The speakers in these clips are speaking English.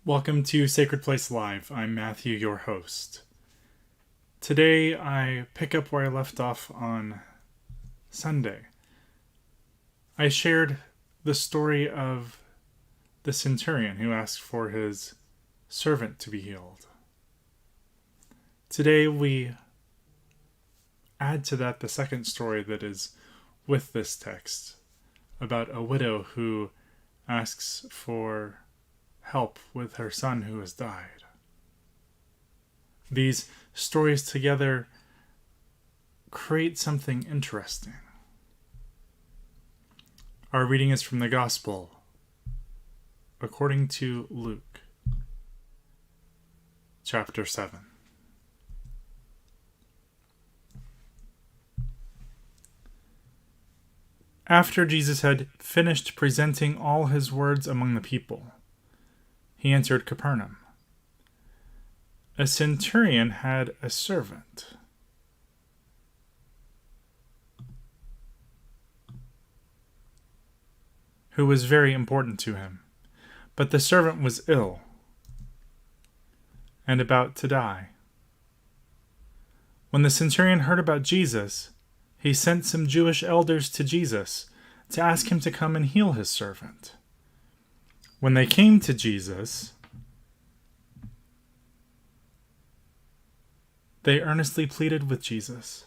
Welcome to Sacred Place Live. I'm Matthew, your host. Today I pick up where I left off on Sunday. I shared the story of the centurion who asked for his servant to be healed. Today we add to that the second story that is with this text about a widow who asks for help with her son who has died. These stories together create something interesting. Our reading is from the Gospel according to Luke, chapter 7. After Jesus had finished presenting all his words among the people, he entered Capernaum. A centurion had a servant who was very important to him. But the servant was ill and about to die. When the centurion heard about Jesus, he sent some Jewish elders to Jesus to ask him to come and heal his servant. When they came to Jesus, they earnestly pleaded with Jesus.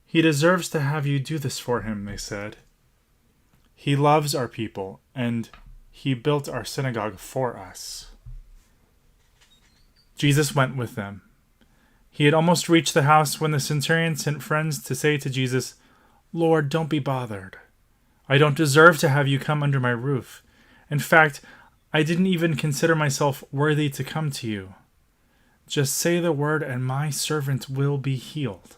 "He deserves to have you do this for him," they said. "He loves our people, and he built our synagogue for us." Jesus went with them. He had almost reached the house when the centurion sent friends to say to Jesus, "Lord, don't be bothered. I don't deserve to have you come under my roof. In fact, I didn't even consider myself worthy to come to you. Just say the word and my servant will be healed.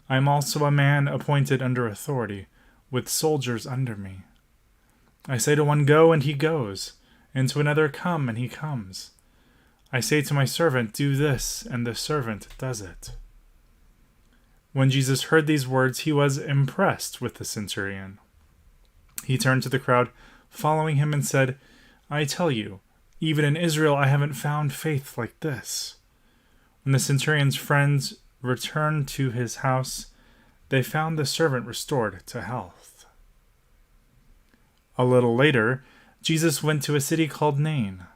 I am also a man appointed under authority, with soldiers under me. I say to one, 'Go,' and he goes, and to another, 'Come,' and he comes. I say to my servant, 'Do this,' and the servant does it." When Jesus heard these words, he was impressed with the centurion. He turned to the crowd following him and said, "I tell you, even in Israel I haven't found faith like this." When the centurion's friends returned to his house, they found the servant restored to health. A little later, Jesus went to a city called Nain.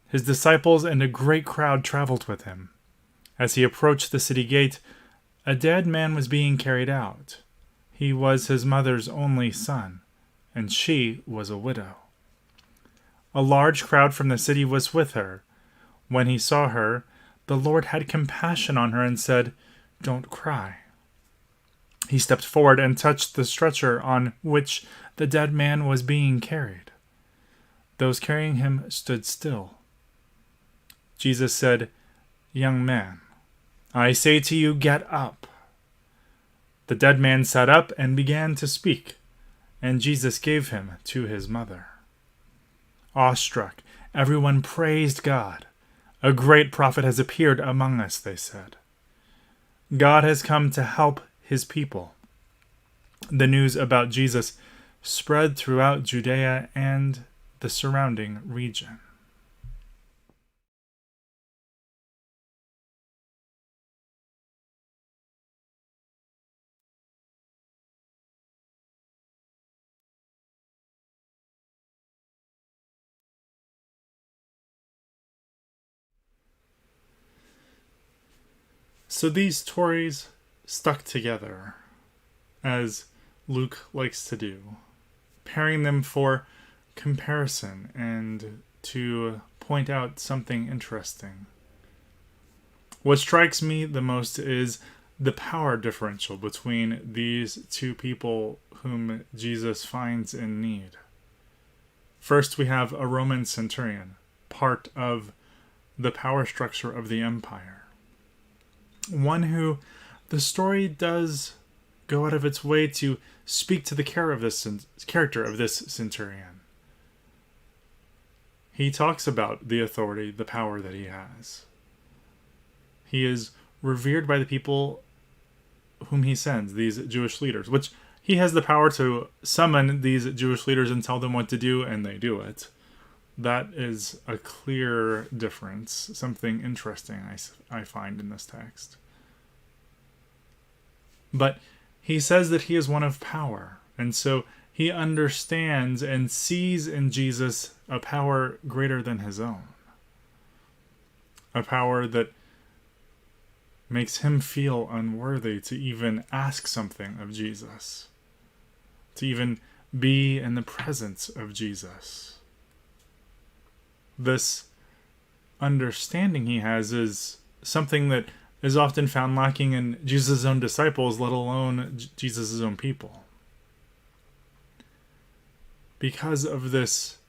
His disciples and a great crowd traveled with him. As he approached the city gate, a dead man was being carried out. He was his mother's only son, and she was a widow. A large crowd from the city was with her. When he saw her, the Lord had compassion on her and said, "Don't cry." He stepped forward and touched the stretcher on which the dead man was being carried. Those carrying him stood still. Jesus said, "Young man, I say to you, get up." The dead man sat up and began to speak, and Jesus gave him to his mother. Awestruck, everyone praised God. "A great prophet has appeared among us," they said. God has come to help his people. The news about Jesus spread throughout Judea and the surrounding region. So these stories stuck together, as Luke likes to do, pairing them for comparison and to point out something interesting. What strikes me the most is the power differential between these two people whom Jesus finds in need. First, we have a Roman centurion, part of the power structure of the empire. One who the story does go out of its way to speak to the character of this centurion. He talks about the authority, the power that he has. He is revered by the people whom he sends, these Jewish leaders, which he has the power to summon these Jewish leaders and tell them what to do, and they do it. That is a clear difference, something interesting I find in this text. But he says that he is one of power, and so he understands and sees in Jesus a power greater than his own. A power that makes him feel unworthy to even ask something of Jesus, to even be in the presence of Jesus. This understanding he has is something that is often found lacking in Jesus' own disciples, let alone Jesus' own people. Because of this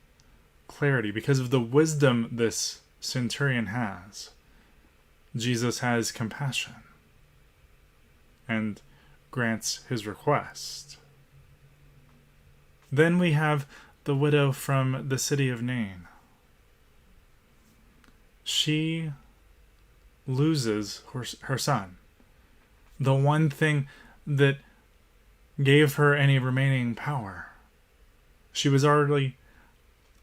clarity, because of the wisdom this centurion has, Jesus has compassion and grants his request. Then we have the widow from the city of Nain. She loses her son, the one thing that gave her any remaining power. She was already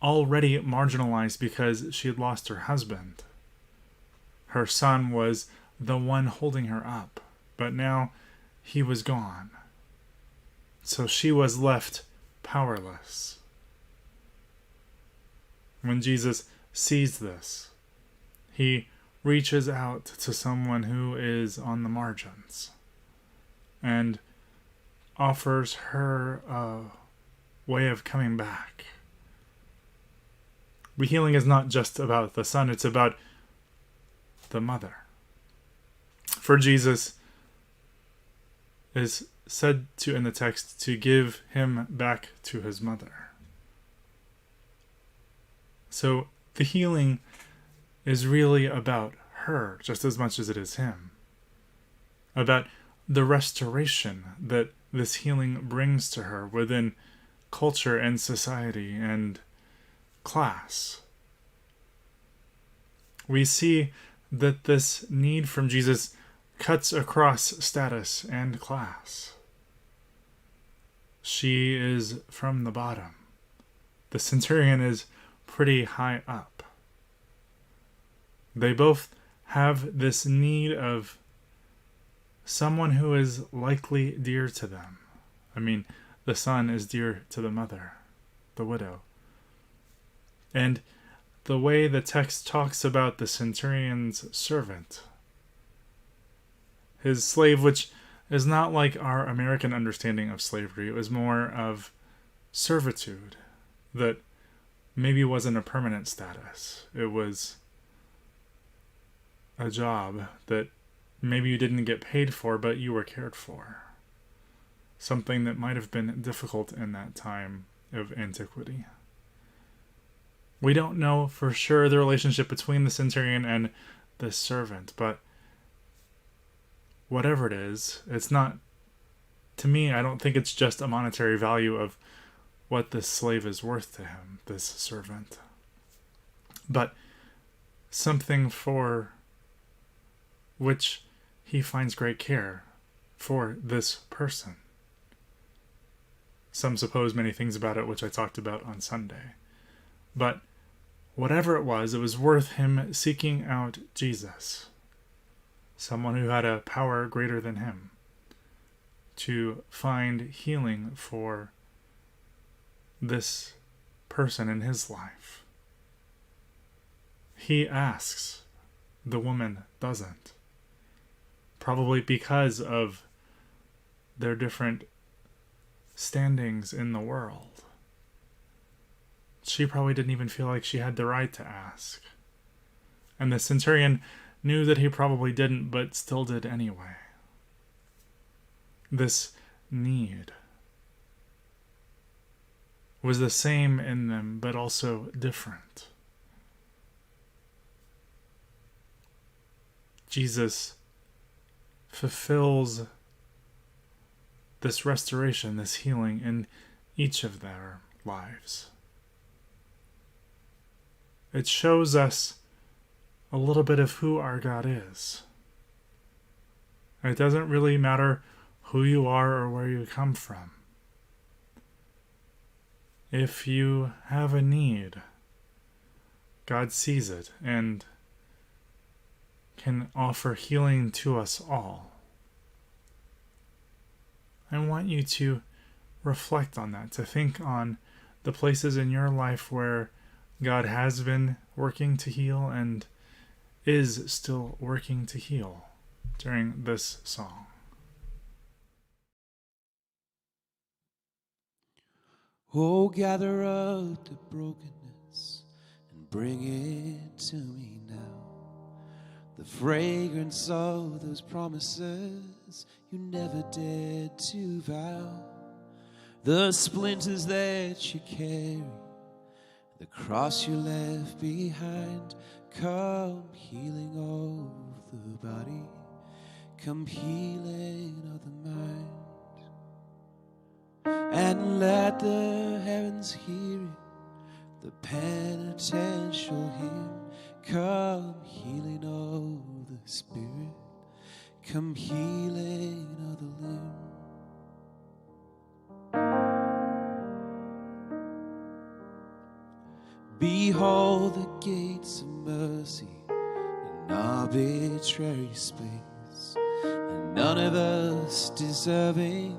marginalized because she had lost her husband. Her son was the one holding her up, but now he was gone. So she was left powerless. When Jesus sees this, he reaches out to someone who is on the margins and offers her a way of coming back. The healing is not just about the son, it's about the mother. For Jesus is said to in the text to give him back to his mother. So the healing is really about her just as much as it is him. About the restoration that this healing brings to her within culture and society and class. We see that this need from Jesus cuts across status and class. She is from the bottom. The centurion is pretty high up. They both have this need of someone who is likely dear to them. I mean, the son is dear to the mother, the widow. And the way the text talks about the centurion's servant, his slave, which is not like our American understanding of slavery. It was more of servitude that maybe wasn't a permanent status. It was a job that maybe you didn't get paid for, but you were cared for. Something that might have been difficult in that time of antiquity. We don't know for sure the relationship between the centurion and the servant, but whatever it is, it's not, to me, I don't think it's just a monetary value of what this slave is worth to him, this servant, but something for which he finds great care for this person. Some suppose many things about it, which I talked about on Sunday. But whatever it was worth him seeking out Jesus, someone who had a power greater than him, to find healing for this person in his life. He asks, the woman doesn't. Probably because of their different standings in the world. She probably didn't even feel like she had the right to ask. And the centurion knew that he probably didn't, but still did anyway. This need was the same in them, but also different. Jesus fulfills this restoration, this healing in each of their lives. It shows us a little bit of who our God is. It doesn't really matter who you are or where you come from. If you have a need, God sees it and can offer healing to us all. I want you to reflect on that, to think on the places in your life where God has been working to heal and is still working to heal during this song. Oh, gather up the brokenness and bring it to me now. The fragrance of those promises you never dared to vow. The splinters that you carry, the cross you left behind. Come healing of the body, come healing of the mind. And let the heavens hear it, the penitential hymn. Come healing of the spirit, come healing of the limb. Behold the gates of mercy in arbitrary space, and none of us deserving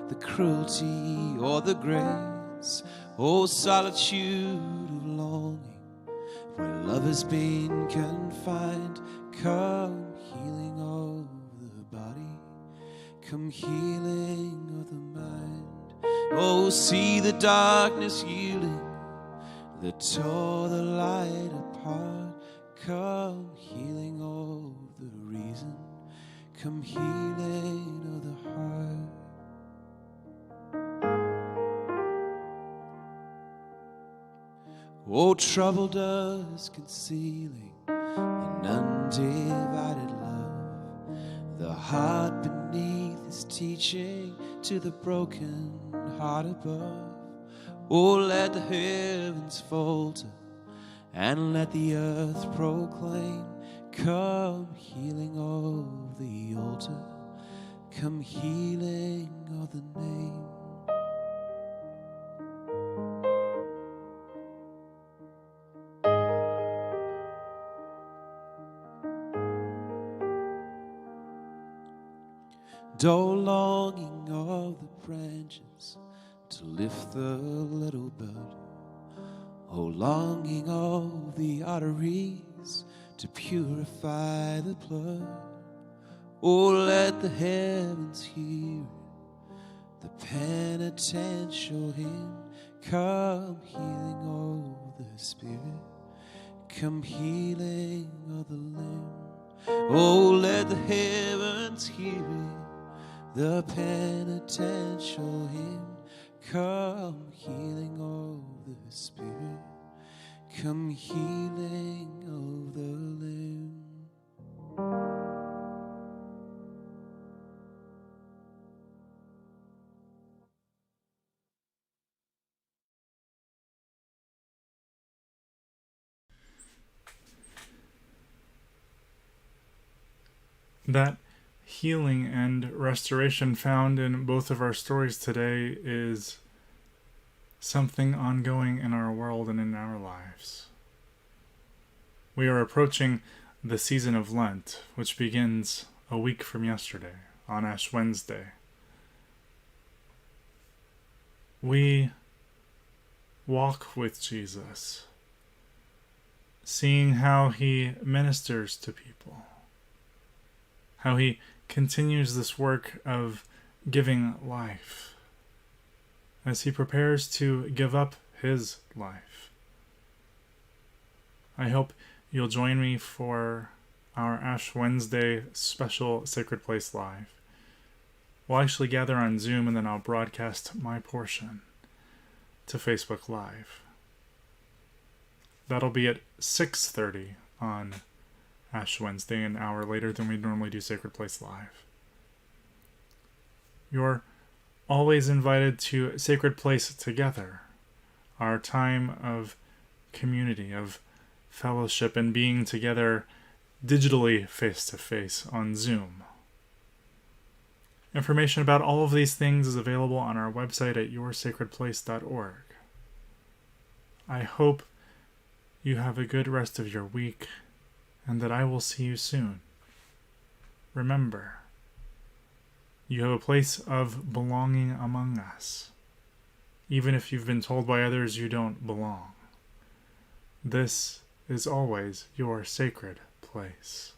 the cruelty or the grace. Oh, solitude of longing where love has been confined. Come healing of the body, come healing of the mind. Oh, see the darkness yielding that tore the light apart. Come healing of the reason, come healing of the heart. Oh, trouble does concealing an undivided love, the heart beneath is teaching to the broken heart above. Oh, let the heavens falter and let the earth proclaim. Come healing of the altar, come healing of the name. Oh, longing of the branches to lift the little bird. Oh, longing of the arteries to purify the blood. Oh, let the heavens hear the penitential hymn. Come healing of the spirit, come healing of the limb. Oh, let the heavens hear it, the penitential hymn. Come healing of the spirit, come healing of the limb. That healing and restoration found in both of our stories today is something ongoing in our world and in our lives. We are approaching the season of Lent, which begins a week from yesterday, on Ash Wednesday. We walk with Jesus, seeing how he ministers to people, how he continues this work of giving life as he prepares to give up his life. I hope you'll join me for our Ash Wednesday special Sacred Place Live. We'll actually gather on Zoom, and then I'll broadcast my portion to Facebook Live. That'll be at 6:30 on Ash Wednesday, an hour later than we normally do Sacred Place Live. You're always invited to Sacred Place Together, our time of community, of fellowship, and being together digitally face-to-face on Zoom. Information about all of these things is available on our website at yoursacredplace.org. I hope you have a good rest of your week and that I will see you soon. Remember, you have a place of belonging among us, even if you've been told by others you don't belong. This is always your sacred place.